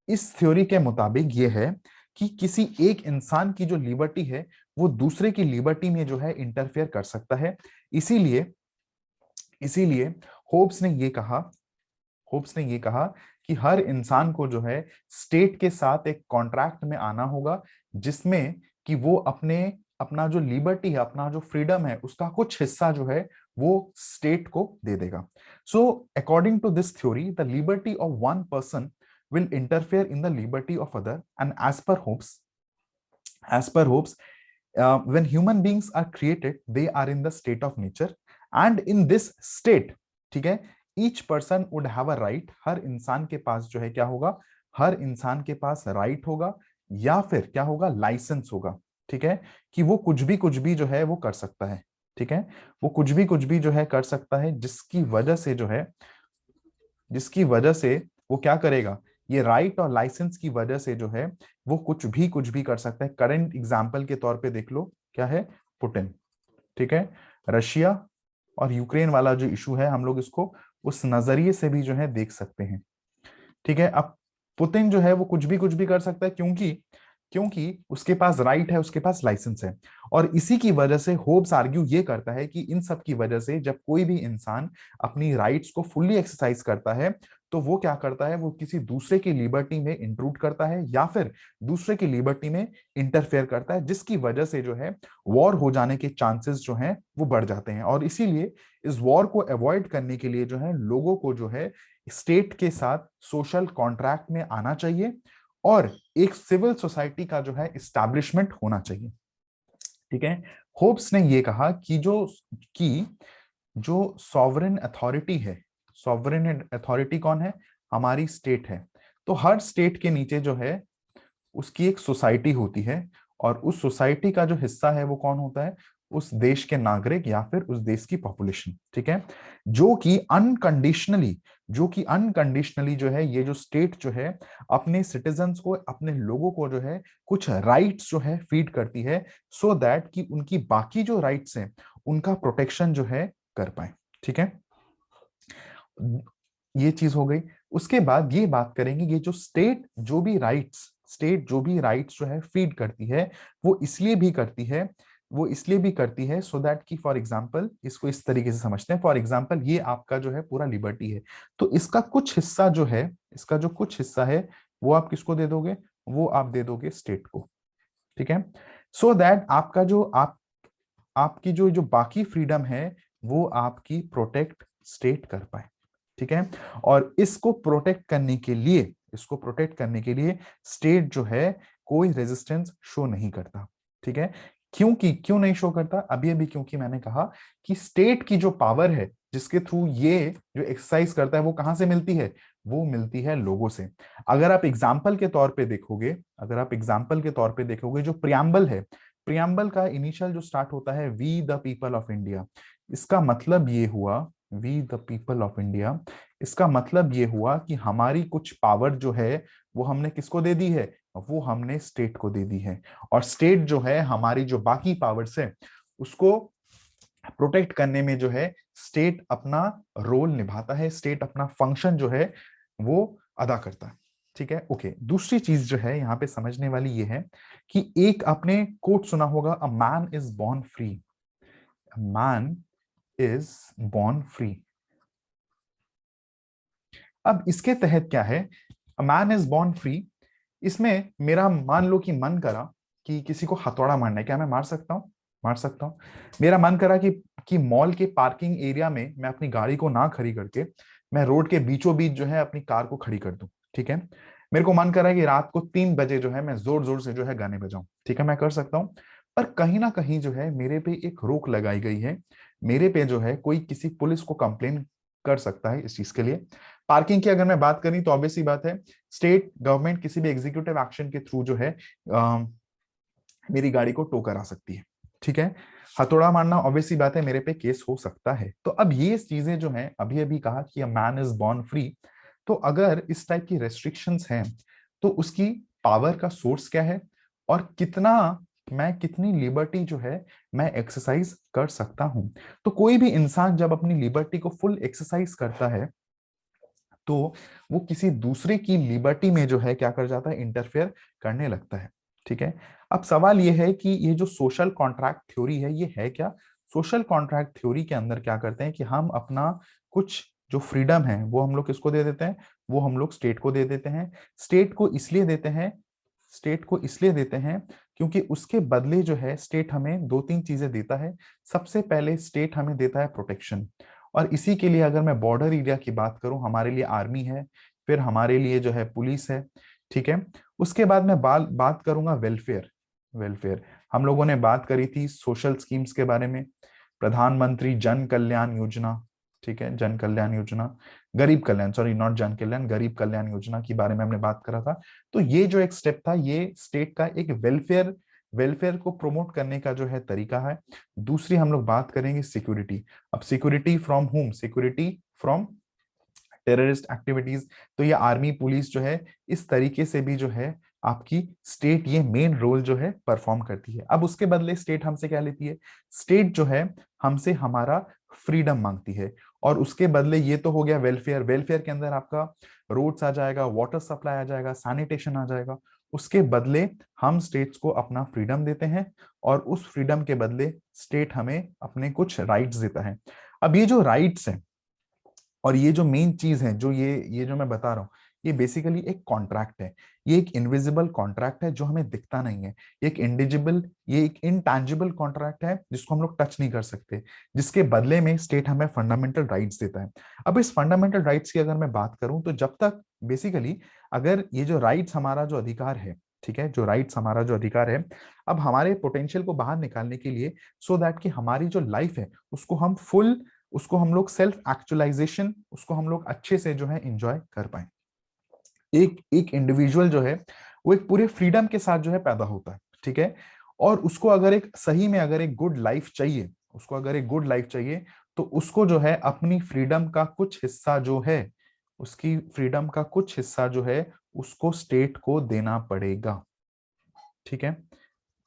इस थ्योरी के मुताबिक ये है कि किसी एक इंसान की जो लिबर्टी है वो दूसरे की लिबर्टी में जो है इंटरफेयर कर सकता है। इसीलिए इसीलिए होब्स ने ये कहा होब्स ने ये कहा कि हर इंसान को जो है स्टेट के साथ एक कॉन्ट्रैक्ट में आना होगा, जिसमें कि वो अपने अपना जो लिबर्टी है, अपना जो फ्रीडम है, उसका कुछ हिस्सा जो है वो स्टेट को दे देगा। So according to this theory the liberty of one person will interfere in the liberty of other, and as per hopes when human beings are created they are in the state of nature, and in this state, ठीक है, each person would have a right, हर इंसान के पास जो है क्या होगा, हर इंसान के पास राइट होगा या फिर क्या होगा, लाइसेंस होगा। ठीक है, कि वो कुछ भी जो है वो कर सकता है। ठीक है, वो कुछ भी जो है कर सकता है, जिसकी वजह से वो क्या करेगा, ये राइट और लाइसेंस की वजह से जो है वो कुछ भी कर सकता है। करंट एग्जाम्पल के तौर पे देख लो, क्या है, पुतिन। ठीक है, रशिया और यूक्रेन वाला जो इशू है, हम लोग इसको उस नजरिए से भी जो है देख सकते हैं। ठीक है, अब पुतिन जो है वो कुछ भी कर सकता है, क्योंकि क्योंकि उसके पास राइट है, उसके पास लाइसेंस है। और इसी की वजह से होब्स आर्ग्यू ये करता है कि इन सब की वजह से जब कोई भी इंसान अपनी राइट्स को फुल्ली एक्सरसाइज करता है, तो वो क्या करता है, वो किसी दूसरे की लिबर्टी में इंट्रूड करता है या फिर दूसरे की लिबर्टी में इंटरफेयर करता है, जिसकी वजह से जो है वॉर हो जाने के चांसेस जो हैं वो बढ़ जाते हैं। और इसीलिए इस वॉर को अवॉइड करने के लिए जो है लोगों को जो है स्टेट के साथ सोशल कॉन्ट्रैक्ट में आना चाहिए और एक सिविल सोसाइटी का जो है इस्टेब्लिशमेंट होना चाहिए। ठीक है, होब्स ने ये कहा कि जो सॉवरेन अथॉरिटी है, सॉवरेन अथॉरिटी कौन है, हमारी स्टेट है। तो हर स्टेट के नीचे जो है उसकी एक सोसाइटी होती है, और उस सोसाइटी का जो हिस्सा है वो कौन होता है, उस देश के नागरिक या फिर उस देश की पॉपुलेशन। ठीक है, जो कि अनकंडीशनली जो है, ये जो स्टेट जो है अपने सिटीजन्स को, अपने लोगों को जो है कुछ राइट्स जो है फीड करती है, सो दैट कि उनकी बाकी जो राइट्स हैं उनका प्रोटेक्शन जो है कर पाए। ठीक है, ये चीज हो गई। उसके बाद ये बात करेंगे, ये जो स्टेट जो भी राइट्स जो है फीड करती है, वो इसलिए भी करती है सो दैट कि फॉर एग्जांपल, इसको इस तरीके से समझते हैं, फॉर एग्जांपल ये आपका जो है पूरा लिबर्टी है, तो इसका जो कुछ हिस्सा है वो आप किसको दे दोगे, वो आप दे दोगे स्टेट को। ठीक है, सो दैट आपकी जो जो बाकी फ्रीडम है वो आपकी प्रोटेक्ट स्टेट कर पाए। ठीक है, और इसको प्रोटेक्ट करने के लिए स्टेट जो है कोई रेजिस्टेंस शो नहीं करता। ठीक है, क्यों नहीं शो करता, अभी क्योंकि मैंने कहा कि स्टेट की जो पावर है जिसके थ्रू ये जो एक्सरसाइज करता है वो कहां से मिलती है, वो मिलती है लोगों से। अगर आप एग्जाम्पल के तौर पे देखोगे जो प्रियम्बल का इनिशियल जो स्टार्ट होता है, we the people of India, इसका मतलब ये हुआ, we the people of India, इसका मतलब ये हुआ कि हमारी कुछ पावर जो है वो हमने किसको दे दी है, वो हमने स्टेट को दे दी है। और स्टेट जो है हमारी जो बाकी पावर्स है उसको प्रोटेक्ट करने में जो है स्टेट अपना रोल निभाता है, स्टेट अपना फंक्शन जो है वो अदा करता है। ठीक है, ओके। दूसरी चीज जो है यहाँ पे समझने वाली ये है कि एक आपने कोट सुना होगा, a man is born free, a man is born free. अब इसके तहत क्या है, a man is born free, इसमें मेरा मान लो कि मन करा कि किसी को हथौड़ा मारना है, क्या मैं मार सकता हूँ। मेरा मन करा कि मॉल के पार्किंग एरिया में मैं अपनी गाड़ी को ना खड़ी करके मैं रोड के बीचों बीच जो है अपनी कार को खड़ी कर दूं। ठीक है, मेरे को मन करा कि रात को 3 बजे जो है मैं जोर जोर से जो है गाने बजाऊं। ठीक है, मैं कर सकता हूँ। पर कहीं ना कहीं जो है मेरे पे एक रोक लगाई गई है, मेरे पे जो है कोई किसी पुलिस को कंप्लेन कर सकता है इस चीज के लिए। पार्किंग की अगर मैं बात करी तो ऑब्वियस सी बात है, स्टेट गवर्नमेंट किसी भी एग्जीक्यूटिव एक्शन के थ्रू जो है मेरी गाड़ी को टो करा सकती है। ठीक है, हथौड़ा मारना ऑब्वियस सी बात है, मेरे पे केस हो सकता है। तो अब ये चीजें जो हैं, अभी अभी कहा कि a man is born free, तो अगर इस टाइप की रेस्ट्रिक्शंस हैं तो उसकी पावर का सोर्स क्या है, और कितनी लिबर्टी जो है मैं एक्सरसाइज कर सकता हूं। तो कोई भी इंसान जब अपनी लिबर्टी को फुल एक्सरसाइज करता है तो वो किसी दूसरे की लिबर्टी में जो है क्या कर जाता है, इंटरफेयर करने लगता है। ठीक है, अब सवाल ये है कि ये जो सोशल कॉन्ट्रैक्ट थ्योरी है ये है क्या। सोशल कॉन्ट्रैक्ट थ्योरी के अंदर क्या करते हैं कि हम अपना कुछ जो फ्रीडम है वो हम लोग किसको दे देते हैं, वो हम लोग स्टेट को दे देते हैं। स्टेट को इसलिए देते हैं, स्टेट को इसलिए देते हैं क्योंकि उसके बदले जो है स्टेट हमें दो तीन चीजें देता है। सबसे पहले स्टेट हमें देता है प्रोटेक्शन, और इसी के लिए अगर मैं बॉर्डर एरिया की बात करूं, हमारे लिए आर्मी है, फिर हमारे लिए जो है पुलिस है। ठीक है, उसके बाद मैं बात करूंगा वेलफेयर। वेलफेयर हम लोगों ने बात करी थी सोशल स्कीम्स के बारे में, प्रधानमंत्री जन कल्याण योजना। ठीक है, जन कल्याण योजना, गरीब कल्याण, सॉरी नॉट जन कल्याण, गरीब कल्याण योजना के बारे में हमने बात करा था। तो ये जो एक स्टेप था ये स्टेट का एक वेलफेयर, वेलफेयर को प्रमोट करने का जो है तरीका है। दूसरी हम लोग बात करेंगे सिक्योरिटी। अब security from home, security from terrorist activities. तो ये आर्मी पुलिस जो है इस तरीके से भी जो है आपकी स्टेट ये मेन रोल जो है परफॉर्म करती है। अब उसके बदले स्टेट हमसे क्या लेती है, स्टेट जो है हमसे हमारा फ्रीडम मांगती है। और उसके बदले ये तो हो गया वेलफेयर, वेलफेयर के अंदर आपका रोड्स आ जाएगा, वाटर सप्लाई आ जाएगा, सैनिटेशन आ जाएगा। उसके बदले हम स्टेट्स को अपना फ्रीडम देते हैं, और उस फ्रीडम के बदले स्टेट हमें अपने कुछ राइट्स देता है। अब ये जो राइट्स हैं और ये जो मेन चीज है, जो ये जो मैं बता रहा हूँ, ये बेसिकली एक कॉन्ट्रैक्ट है। ये एक इनविजिबल कॉन्ट्रैक्ट है जो हमें दिखता नहीं है। ये एक इंडिजिबल, ये एक इनटैंजिबल कॉन्ट्रैक्ट है जिसको हम लोग टच नहीं कर सकते, जिसके बदले में स्टेट हमें फंडामेंटल राइट्स देता है। अब इस फंडामेंटल राइट्स की अगर मैं बात करूं तो जब तक बेसिकली अगर ये जो राइट्स हमारा जो अधिकार है, ठीक है, जो राइट्स हमारा जो अधिकार है, अब हमारे पोटेंशियल को बाहर निकालने के लिए, सो दैट कि हमारी जो लाइफ है उसको हम फुल, उसको हम लोग सेल्फ एक्चुअलाइजेशन, उसको हम लोग अच्छे से जो है एंजॉय कर पाए। एक एक इंडिविजुअल जो है वो एक पूरे फ्रीडम के साथ जो है पैदा होता है। ठीक है, और उसको अगर एक सही में अगर एक गुड लाइफ चाहिए, उसको अगर एक गुड लाइफ चाहिए, तो उसको जो है अपनी फ्रीडम का कुछ हिस्सा जो है, उसकी फ्रीडम का कुछ हिस्सा जो है उसको स्टेट को देना पड़ेगा। ठीक है,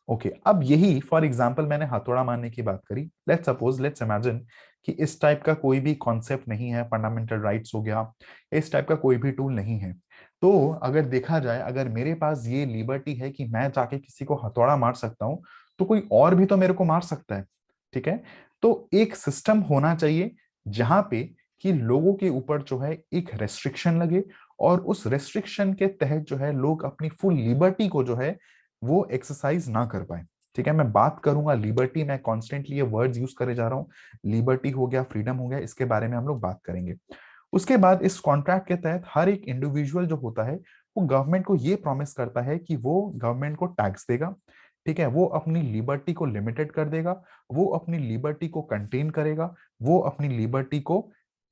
ओके अब यही फॉर एग्जाम्पल मैंने हथौड़ा मारने की बात करी। लेट्स सपोज, लेट्स इमेजिन कि इस टाइप का कोई भी कॉन्सेप्ट नहीं है, फंडामेंटल राइट्स हो गया, इस टाइप का कोई भी टूल नहीं है। तो अगर देखा जाए, अगर मेरे पास ये लिबर्टी है कि मैं जाके किसी को हथौड़ा मार सकता हूं, तो कोई और भी तो मेरे को मार सकता है। ठीक है, तो एक सिस्टम होना चाहिए जहां पे कि लोगों के ऊपर जो है एक रेस्ट्रिक्शन लगे, और उस रेस्ट्रिक्शन के तहत जो है लोग अपनी फुल लिबर्टी को जो है वो एक्सरसाइज ना कर पाए। ठीक है, मैं बात करूंगा लिबर्टी, मैं कॉन्स्टेंटली ये वर्ड्स यूज करे जा रहा हूँ, लिबर्टी हो गया, फ्रीडम हो गया, इसके बारे में हम लोग बात करेंगे। उसके बाद इस कॉन्ट्रैक्ट के तहत हर एक इंडिविजुअल जो होता है वो गवर्नमेंट को ये प्रॉमिस करता है कि वो गवर्नमेंट को टैक्स देगा। ठीक है, वो अपनी लिबर्टी को लिमिटेड कर देगा, वो अपनी लिबर्टी को कंटेन करेगा, वो अपनी लिबर्टी को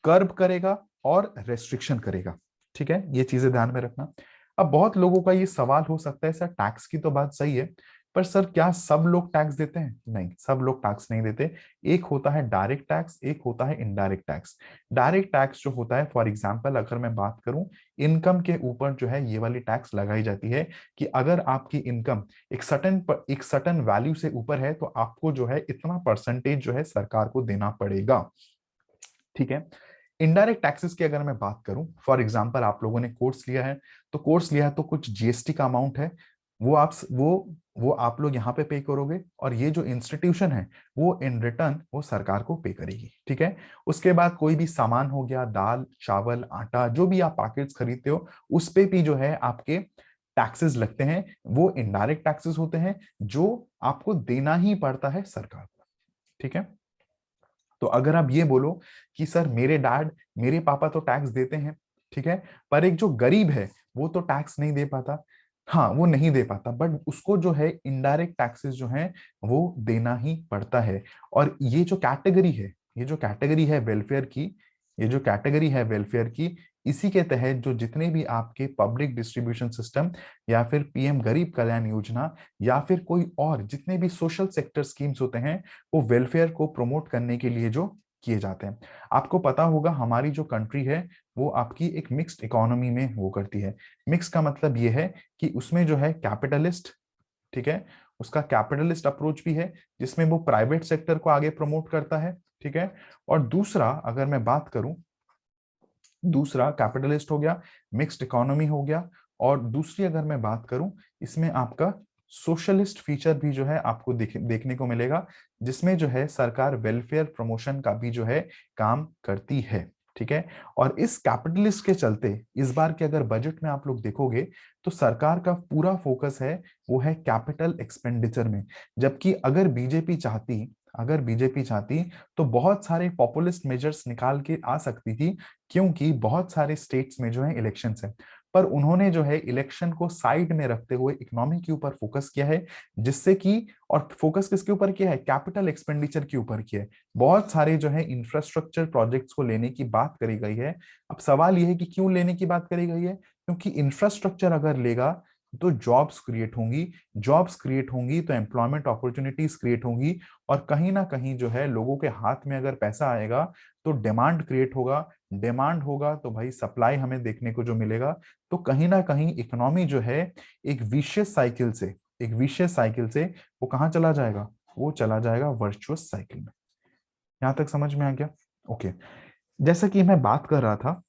कर्ब करेगा और रेस्ट्रिक्शन करेगा। ठीक है, ये चीजें ध्यान में रखना। अब बहुत लोगों का ये सवाल हो सकता है, सर टैक्स की तो बात सही है, पर सर क्या सब लोग टैक्स देते हैं? नहीं, सब लोग टैक्स नहीं देते। एक होता है डायरेक्ट टैक्स, एक होता है इनडायरेक्ट टैक्स। डायरेक्ट टैक्स जो होता है, फॉर एग्जांपल अगर मैं बात करूं, इनकम के ऊपर जो है ये वाली टैक्स लगाई जाती है कि अगर आपकी इनकम एक सर्टेन वैल्यू से ऊपर है तो आपको जो है इतना परसेंटेज जो है सरकार को देना पड़ेगा। ठीक है, इनडायरेक्ट टैक्सेस की अगर मैं बात करूं, फॉर एग्जांपल आप लोगों ने कोर्स लिया है, तो कोर्स लिया है तो कुछ जीएसटी का अमाउंट है, वो आप लोग यहाँ पे पे करोगे, और ये जो इंस्टीट्यूशन है वो इन रिटर्न वो सरकार को पे करेगी। ठीक है, उसके बाद कोई भी सामान हो गया, दाल चावल आटा, जो भी आप पैकेट्स खरीदते हो, उस पे भी जो है आपके टैक्सेस लगते हैं, वो इनडायरेक्ट टैक्सेस होते हैं जो आपको देना ही पड़ता है सरकार को। ठीक है, तो अगर आप ये बोलो कि सर मेरे डैड, मेरे पापा तो टैक्स देते हैं, ठीक है, पर एक जो गरीब है वो तो टैक्स नहीं दे पाता, हाँ वो नहीं दे पाता, बट उसको जो है इनडायरेक्ट टैक्सेस जो है वो देना ही पड़ता है। और ये जो कैटेगरी है, ये जो कैटेगरी है वेलफेयर की, ये जो कैटेगरी है वेलफेयर की, इसी के तहत जो जितने भी आपके पब्लिक डिस्ट्रीब्यूशन सिस्टम, या फिर पीएम गरीब कल्याण योजना, या फिर कोई और जितने भी सोशल सेक्टर स्कीम्स होते हैं, वो वेलफेयर को प्रमोट करने के लिए जो किए जाते हैं। आपको पता होगा हमारी जो कंट्री है वो आपकी एक मिक्स्ड इकोनॉमी में वो करती है। मिक्स का मतलब ये है कि उसमें जो है कैपिटलिस्ट, ठीक है, उसका कैपिटलिस्ट अप्रोच भी है जिसमें वो प्राइवेट सेक्टर को आगे प्रमोट करता है। ठीक है, और दूसरा अगर मैं बात करूं दूसरा कैपिटलिस्ट हो गया, मिक्स्ड इकोनॉमी हो गया, और दूसरी अगर मैं बात करूं, इसमें आपका सोशलिस्ट फीचर भी जो है आपको देखने को मिलेगा, जिसमें जो है सरकार वेलफेयर प्रमोशन का भी जो है काम करती है। ठीक है। और इस कैपिटलिस्ट के चलते इस बार के अगर बजट में आप लोग देखोगे तो सरकार का पूरा फोकस है वो है कैपिटल एक्सपेंडिचर में। जबकि अगर बीजेपी चाहती तो बहुत सारे पॉपुलिस्ट मेजर्स निकाल के आ सकती थी, क्योंकि बहुत सारे स्टेट्स में जो है इलेक्शंस है। पर उन्होंने जो है इलेक्शन को साइड में रखते हुए इकोनॉमी के ऊपर फोकस किया है, जिससे कि, और फोकस किसके ऊपर किया है, कैपिटल एक्सपेंडिचर के ऊपर किया है। बहुत सारे जो है इंफ्रास्ट्रक्चर प्रोजेक्ट्स को लेने की बात करी गई है। अब सवाल यह है कि क्यों लेने की बात करी गई है, क्योंकि इंफ्रास्ट्रक्चर अगर लेगा तो जॉब्स क्रिएट होंगी तो एम्प्लॉयमेंट अपॉर्चुनिटीज क्रिएट होंगी, और कहीं ना कहीं जो है लोगों के हाथ में अगर पैसा आएगा तो डिमांड क्रिएट होगा, डिमांड होगा तो भाई सप्लाई हमें देखने को जो मिलेगा। तो कहीं ना कहीं इकोनॉमी जो है एक विशियस साइकिल से वो कहाँ चला जाएगा, वो चला जाएगा वर्चुअस साइकिल में। यहां तक समझ में आ गया? ओके। जैसा कि मैं बात कर रहा था,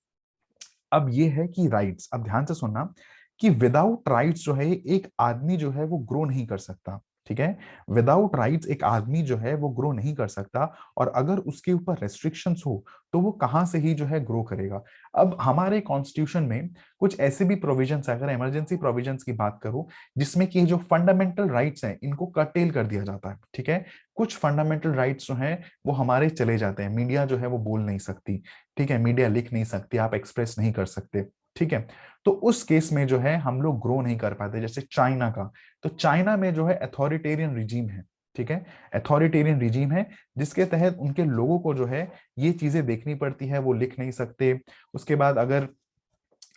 अब ये है कि राइट्स, अब ध्यान से सुनना, कि विदाउट राइट्स जो है एक आदमी जो है वो ग्रो नहीं कर सकता। ठीक है। विदाउट राइट्स एक आदमी जो है वो ग्रो नहीं कर सकता, और अगर उसके ऊपर रेस्ट्रिक्शंस हो तो वो कहां से ही जो है ग्रो करेगा। अब हमारे कॉन्स्टिट्यूशन में कुछ ऐसे भी प्रोविजंस है, अगर इमरजेंसी प्रोविजंस की बात करूं, जिसमें कि जो फंडामेंटल राइट्स हैं इनको कर्टेल कर दिया जाता है। ठीक है। कुछ फंडामेंटल राइट्स जो हैं वो हमारे चले जाते हैं, मीडिया जो है वो बोल नहीं सकती। ठीक है। मीडिया लिख नहीं सकती, आप एक्सप्रेस नहीं कर सकते। ठीक है। तो उस केस में जो है हम लोग ग्रो नहीं कर पाते। जैसे चाइना का, तो चाइना में जो है अथॉरिटेरियन रिजीम है। ठीक है। अथॉरिटेरियन रिजीम है, जिसके तहत उनके लोगों को जो है ये चीजें देखनी पड़ती है, वो लिख नहीं सकते। उसके बाद अगर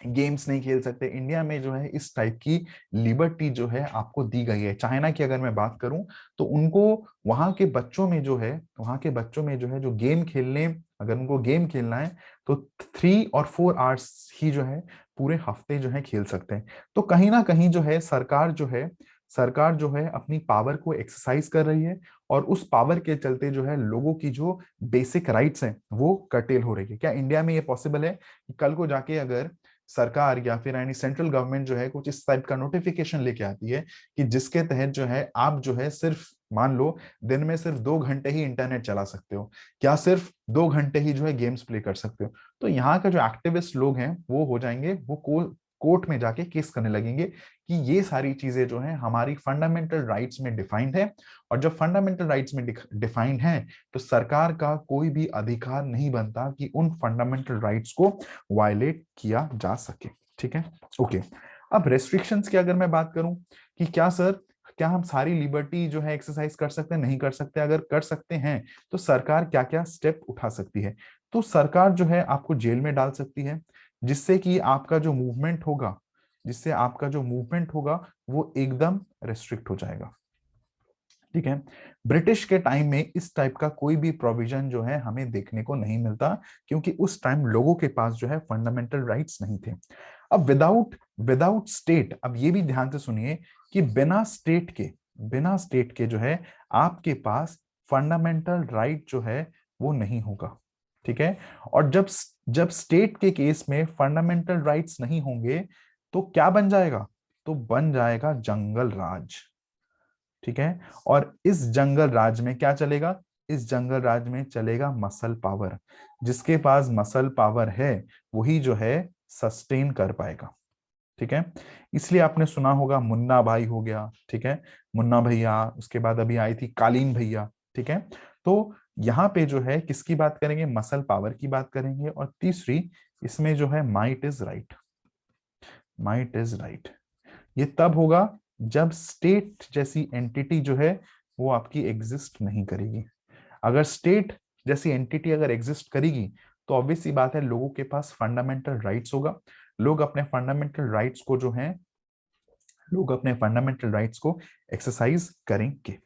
गेम्स नहीं खेल सकते। इंडिया में जो है इस टाइप की लिबर्टी जो है आपको दी गई है। चाइना की अगर मैं बात करूं तो उनको, वहां के बच्चों में जो है जो गेम खेलने, अगर उनको गेम खेलना है तो 3 और 4 आवर्स ही जो है पूरे हफ्ते जो है खेल सकते हैं। तो कहीं ना कहीं जो है सरकार जो है अपनी पावर को एक्सरसाइज कर रही है, और उस पावर के चलते जो है लोगों की जो बेसिक राइट्स हैं वो कर्टेल हो रही है। क्या इंडिया में ये पॉसिबल है कि कल को जाके अगर सरकार या फिर यानी सेंट्रल गवर्नमेंट जो है कुछ इस टाइप का नोटिफिकेशन लेके आती है कि जिसके तहत जो है आप जो है सिर्फ, मान लो, दिन में सिर्फ 2 घंटे ही इंटरनेट चला सकते हो, क्या सिर्फ 2 घंटे ही जो है गेम्स प्ले कर सकते हो, तो यहाँ का जो एक्टिविस्ट लोग हैं वो हो जाएंगे, वो कोर्ट में जाके केस करने लगेंगे कि ये सारी चीजें जो है हमारी फंडामेंटल राइट्स में डिफाइंड है। और जब फंडामेंटल राइट्स में डिफाइंड है तो सरकार का कोई भी अधिकार नहीं बनता कि उन फंडामेंटल राइट्स को वायलेट किया जा सके। ठीक है। ओके। अब रेस्ट्रिक्शंस की अगर मैं बात करूं कि क्या सर, क्या हम सारी लिबर्टी जो है एक्सरसाइज कर सकते हैं? नहीं कर सकते। अगर कर सकते हैं तो सरकार क्या क्या स्टेप उठा सकती है? तो सरकार जो है आपको जेल में डाल सकती है, जिससे कि आपका जो मूवमेंट होगा वो एकदम रेस्ट्रिक्ट हो जाएगा। ठीक है। ब्रिटिश के टाइम में इस टाइप का कोई भी प्रोविजन जो है हमें देखने को नहीं मिलता, क्योंकि उस टाइम लोगों के पास जो है फंडामेंटल राइट्स नहीं थे। अब विदाउट विदाउट स्टेट, अब ये भी ध्यान से सुनिए कि बिना स्टेट के जो है आपके पास फंडामेंटल राइट जो है वो नहीं होगा। ठीक है। और जब जब स्टेट के केस में फंडामेंटल राइट्स नहीं होंगे तो क्या बन जाएगा? तो बन जाएगा जंगल राज। ठीक है। और इस जंगल राज में क्या चलेगा? इस जंगल राज में चलेगा मसल पावर। जिसके पास मसल पावर है वही जो है सस्टेन कर पाएगा। ठीक है। इसलिए आपने सुना होगा मुन्ना भाई हो गया। ठीक है। मुन्ना भैया, उसके बाद अभी आई थी कालीन भैया। ठीक है। तो यहाँ पे जो है किसकी बात करेंगे? मसल पावर की बात करेंगे। और तीसरी इसमें जो है might is right. Might is right ये तब होगा जब स्टेट जैसी एंटिटी जो है वो आपकी एग्जिस्ट नहीं करेगी। अगर स्टेट जैसी एंटिटी अगर एग्जिस्ट करेगी तो ऑब्वियस सी बात है लोगों के पास फंडामेंटल राइट्स होगा। लोग अपने फंडामेंटल राइट्स को जो है लोग अपने फंडामेंटल राइट्स को एक्सरसाइज करेंगे।